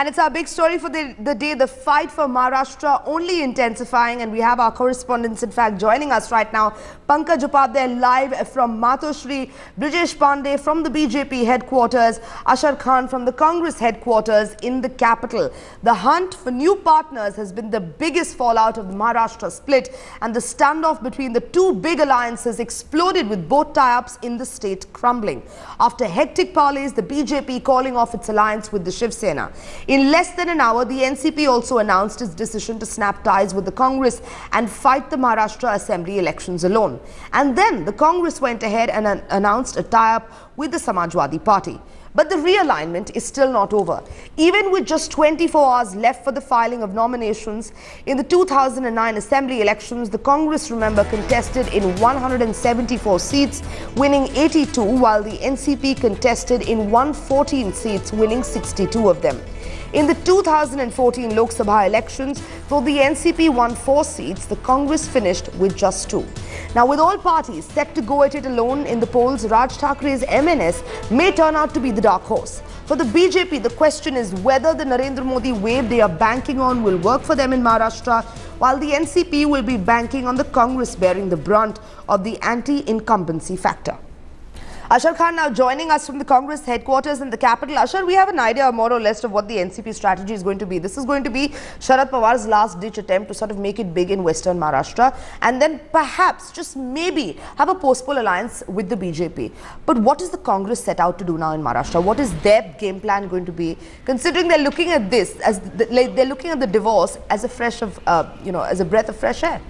And it's our big story for the day, the fight for Maharashtra only intensifying. And we have our correspondents, in fact, joining us right now. Pankaj Upadhyay live from Matoshri, Brijesh Pandey from the BJP headquarters, Ashar Khan from the Congress headquarters in the capital. The hunt for new partners has been the biggest fallout of the Maharashtra split, and the standoff between the two big alliances exploded with both tie-ups in the state crumbling. After hectic parlays, the BJP calling off its alliance with the Shiv Sena. In less than an hour, the NCP also announced its decision to snap ties with the Congress and fight the Maharashtra Assembly elections alone. And then the Congress went ahead and announced a tie-up with the Samajwadi Party. But the realignment is still not over. Even with just 24 hours left for the filing of nominations, in the 2009 Assembly elections, the Congress, remember, contested in 174 seats, winning 82, while the NCP contested in 114 seats, winning 62 of them. In the 2014 Lok Sabha elections, though the NCP won 4 seats, the Congress finished with just 2. Now, with all parties set to go at it alone in the polls, Raj Thakre's MNS may turn out to be the dark horse. For the BJP, the question is whether the Narendra Modi wave they are banking on will work for them in Maharashtra, while the NCP will be banking on the Congress bearing the brunt of the anti-incumbency factor. Ashar Khan now joining us from the Congress headquarters in the capital. Ashar, we have an idea more or less of what the NCP strategy is going to be. This is going to be Sharad Pawar's last-ditch attempt to sort of make it big in Western Maharashtra and then perhaps, just maybe, have a post-poll alliance with the BJP. But what is the Congress set out to do now in Maharashtra? What is their game plan going to be, considering they're looking at this, as they're looking at the divorce as a fresh of, as a breath of fresh air?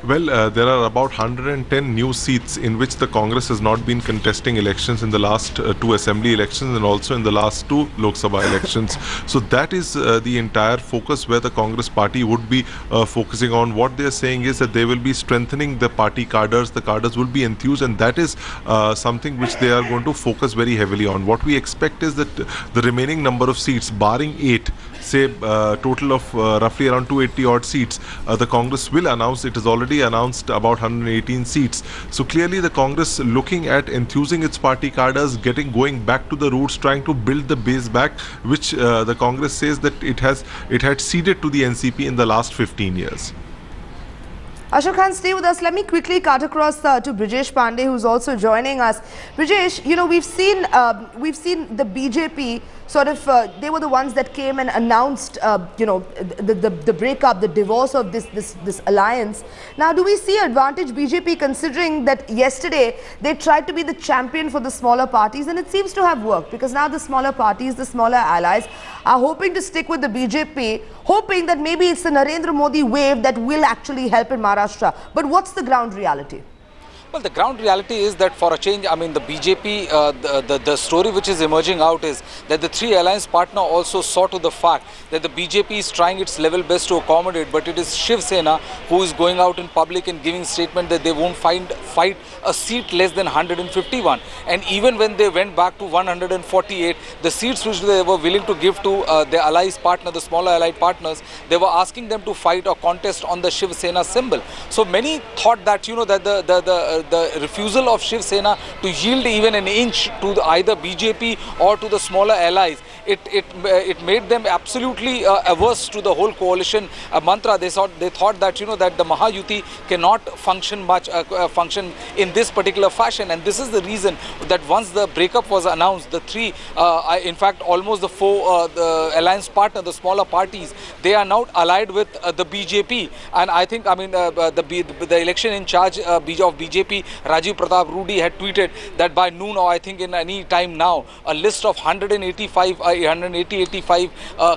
Well, there are about 110 new seats in which the Congress has not been contesting elections in the last 2 assembly elections and also in the last 2 Lok Sabha elections. So that is the entire focus where the Congress party would be focusing on. What they are saying is that they will be strengthening the party cadres. The cadres will be enthused, and that is something which they are going to focus very heavily on. What we expect is that the remaining number of seats, barring 8, say total of roughly around 280 odd seats, the Congress will announce. It is already announced about 118 seats. So clearly the Congress looking at enthusing its party cadres, going back to the roots, trying to build the base back, which the Congress says that it had ceded to the NCP in the last 15 years. Ashar Khan, stay with us. Let me quickly cut across to Brijesh Pandey, who's also joining us. Brijesh, we've seen the BJP sort of, they were the ones that came and announced, the breakup, the divorce of this alliance. Now, do we see advantage BJP, considering that yesterday they tried to be the champion for the smaller parties, and it seems to have worked, because now the smaller parties, the smaller allies, are hoping to stick with the BJP, hoping that maybe it's the Narendra Modi wave that will actually help in Maharashtra. But what's the ground reality? Well, the ground reality is that for a change, I mean, the BJP, the story which is emerging out is that the 3 alliance partner also saw to the fact that the BJP is trying its level best to accommodate, but it is Shiv Sena who is going out in public and giving statement that they won't fight a seat less than 151. And even when they went back to 148, the seats which they were willing to give to their allies partner, the smaller allied partners, they were asking them to fight or contest on the Shiv Sena symbol. So many thought that, that the refusal of Shiv Sena to yield even an inch to either BJP or to the smaller allies, it made them absolutely averse to the whole coalition mantra. They thought that that the Mahayuti cannot function function in this particular fashion, and this is the reason that once the breakup was announced, the 3, in fact almost the 4 the alliance partner, the smaller parties, they are now allied with the BJP. And I think, the election in charge of BJP, Rajiv Pratap Rudy, had tweeted that by noon, or I think in any time now, a list of 185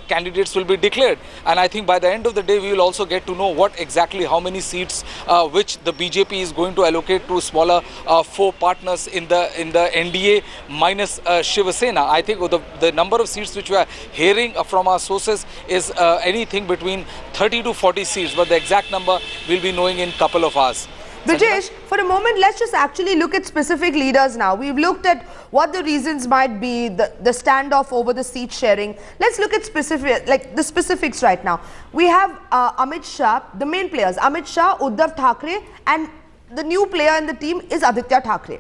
candidates will be declared. And I think by the end of the day, we will also get to know what exactly, how many seats which the BJP is going to allocate to smaller 4 partners in the NDA minus Shiv Sena. I think the number of seats which we are hearing from our sources is anything between 30 to 40 seats, but the exact number we'll be knowing in a couple of hours. Brijesh, for a moment, let's just actually look at specific leaders now. We've looked at what the reasons might be, the standoff over the seat sharing. Let's look at the specifics right now. We have Amit Shah, the main players, Amit Shah, Uddhav Thackeray, and the new player in the team is Aditya Thackeray.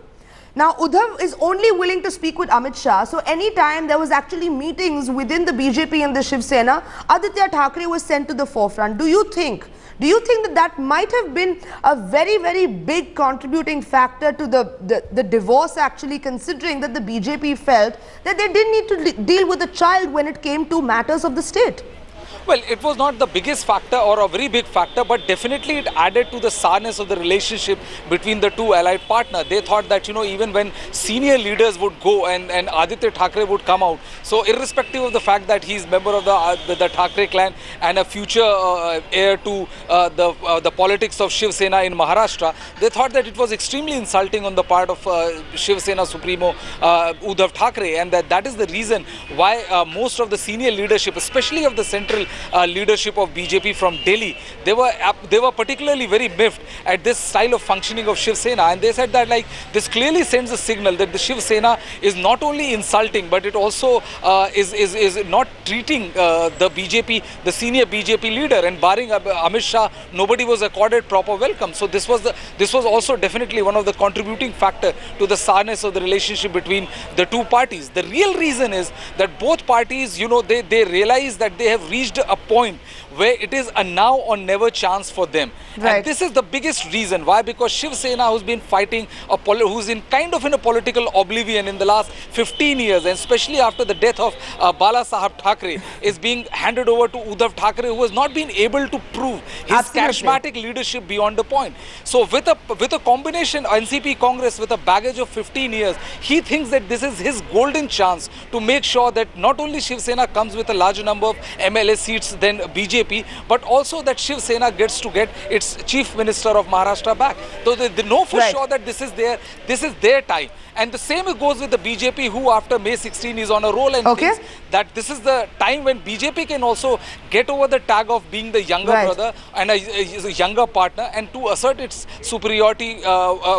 Now, Uddhav is only willing to speak with Amit Shah. So, anytime there was actually meetings within the BJP and the Shiv Sena, Aditya Thackeray was sent to the forefront. Do you think that that might have been a very, very big contributing factor to the divorce, actually, considering that the BJP felt that they didn't need to deal with the child when it came to matters of the state? Well, it was not the biggest factor or a very big factor, but definitely it added to the sourness of the relationship between the two allied partners. They thought that, you know, even when senior leaders would go and Aditya Thackeray would come out, so irrespective of the fact that he's member of the Thackeray clan and a future heir to the politics of Shiv Sena in Maharashtra, they thought that it was extremely insulting on the part of Shiv Sena Supremo Uddhav Thackeray, and that is the reason why most of the senior leadership, especially of the central leadership of BJP from Delhi, they were particularly very miffed at this style of functioning of Shiv Sena, and they said that, like, this clearly sends a signal that the Shiv Sena is not only insulting, but it also is not treating the BJP, the senior BJP leader, and barring Amit Shah, nobody was accorded proper welcome. So this was also definitely one of the contributing factor to the sourness of the relationship between the two parties. The real reason is that both parties, you know, they realize that they have reached a point where it is a now or never chance for them. Right. And this is the biggest reason. Why? Because Shiv Sena, who's been fighting, who's in kind of in a political oblivion in the last 15 years, and especially after the death of Bala Sahab Thackeray, is being handed over to Uddhav Thackeray, who has not been able to prove his charismatic leadership beyond the point. So with a combination NCP Congress with a baggage of 15 years, he thinks that this is his golden chance to make sure that not only Shiv Sena comes with a larger number of MLA seats than BJP, but also that Shiv Sena gets to get its Chief Minister of Maharashtra back. So they know for sure that this is their time. And the same goes with the BJP, who after May 16 is on a roll and thinks that this is the time when BJP can also get over the tag of being the younger brother and a younger partner, and to assert its superiority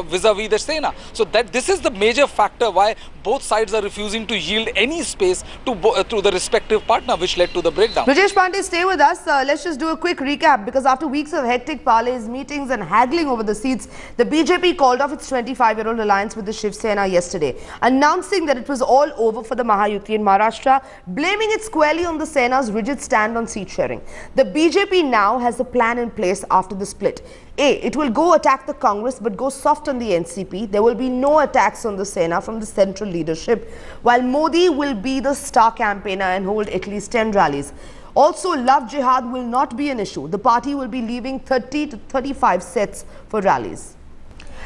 vis-a-vis the Sena. So that this is the major factor why both sides are refusing to yield any space to the respective partner, which led to the breakdown. Brijesh Pandey, stay with us. Let's just do a quick recap, because after weeks of hectic parlays, meetings and haggling over the seats, the BJP called off its 25-year-old alliance with the Shiv Sena yesterday, announcing that it was all over for the Mahayuti in Maharashtra, blaming it squarely on the Sena's rigid stand on seat sharing. The BJP now has a plan in place after the split. It will go attack the Congress but go soft on the NCP. There will be no attacks on the Sena from the central leadership, while Modi will be the star campaigner and hold at least 10 rallies. Also, love jihad will not be an issue. The party will be leaving 30 to 35 sets for rallies.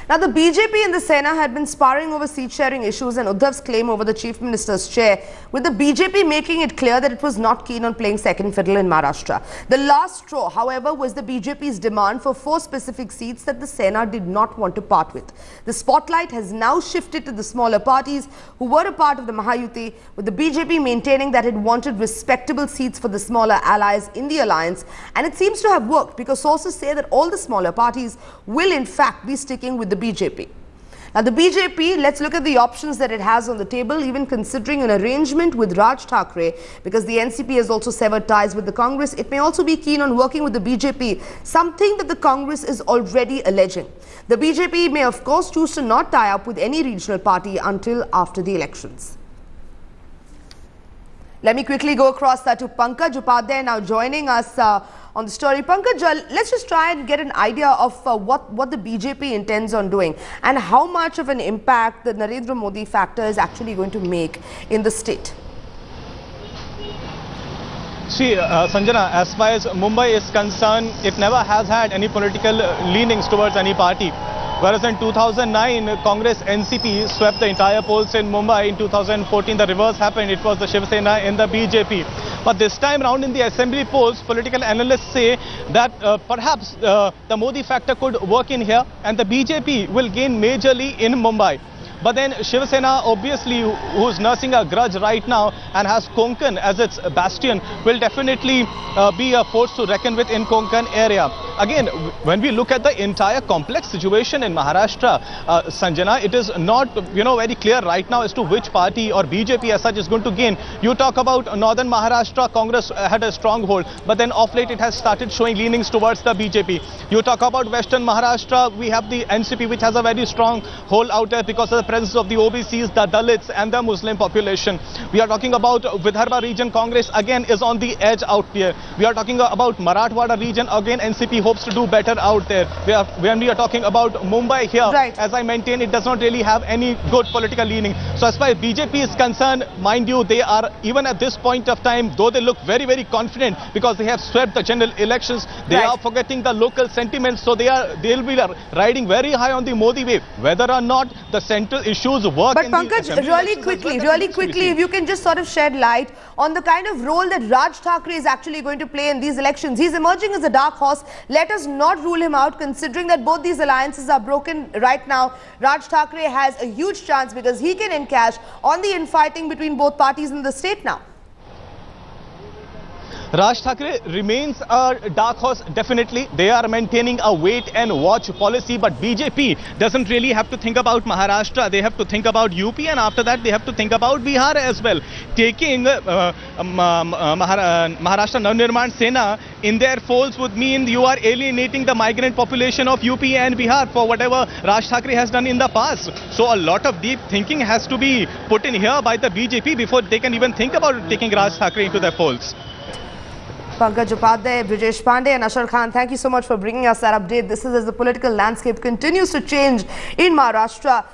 Now, the BJP and the Sena had been sparring over seat-sharing issues and Uddhav's claim over the Chief Minister's chair, with the BJP making it clear that it was not keen on playing second fiddle in Maharashtra. The last straw, however, was the BJP's demand for 4 specific seats that the Sena did not want to part with. The spotlight has now shifted to the smaller parties who were a part of the Mahayuti, with the BJP maintaining that it wanted respectable seats for the smaller allies in the alliance, and it seems to have worked, because sources say that all the smaller parties will in fact be sticking with the BJP. Now, the BJP, let's look at the options that it has on the table, even considering an arrangement with Raj Thackeray, because the NCP has also severed ties with the Congress. It may also be keen on working with the BJP, something that the Congress is already alleging. The BJP may of course choose to not tie up with any regional party until after the elections. Let me quickly go across to Pankaj Upadhyay, now joining us on the story. Pankaj, let's just try and get an idea of what the BJP intends on doing and how much of an impact the Narendra Modi factor is actually going to make in the state. See, Sanjana, as far as Mumbai is concerned, it never has had any political leanings towards any party. Whereas in 2009, Congress NCP swept the entire polls in Mumbai. In 2014, the reverse happened. It was the Shiv Sena and the BJP. But this time round in the assembly polls, political analysts say that perhaps the Modi factor could work in here and the BJP will gain majorly in Mumbai. But then Shiv Sena, obviously, who's nursing a grudge right now and has Konkan as its bastion, will definitely be a force to reckon with in Konkan area. again, when we look at the entire complex situation in Maharashtra, Sanjana, it is not, very clear right now as to which party or BJP as such is going to gain. You talk about northern Maharashtra, Congress had a stronghold, but then of late it has started showing leanings towards the BJP. You talk about western Maharashtra, we have the NCP, which has a very strong hold out there because of the presence of the OBCs, the Dalits and the Muslim population. We are talking about Vidarbha region, Congress again is on the edge out there. We are talking about Marathwada region, again NCP hopes to do better out there. When we are talking about Mumbai here, as I maintain, it does not really have any good political leaning. So as far as BJP is concerned, mind you, they are, even at this point of time, though they look very, very confident because they have swept the general elections, they are forgetting the local sentiments, so they'll be riding very high on the Modi wave. Whether or not the central issues work. But Pankaj, really quickly, if you can just sort of shed light on the kind of role that Raj Thackeray is actually going to play in these elections. He's emerging as a dark horse. Let us not rule him out, considering that both these alliances are broken right now. Raj Thackeray has a huge chance because he can encash on the infighting between both parties in the state now. Raj Thackeray remains a dark horse, definitely. They are maintaining a wait and watch policy, but BJP doesn't really have to think about Maharashtra. They have to think about UP, and after that they have to think about Bihar as well. Taking Maharashtra Nirman Sena in their folds would mean you are alienating the migrant population of UP and Bihar for whatever Raj Thackeray has done in the past. So a lot of deep thinking has to be put in here by the BJP before they can even think about taking Raj Thackeray into their folds. Pankaj Upadhyay, Brijesh Pandey and Ashar Khan, thank you so much for bringing us that update. This is as the political landscape continues to change in Maharashtra.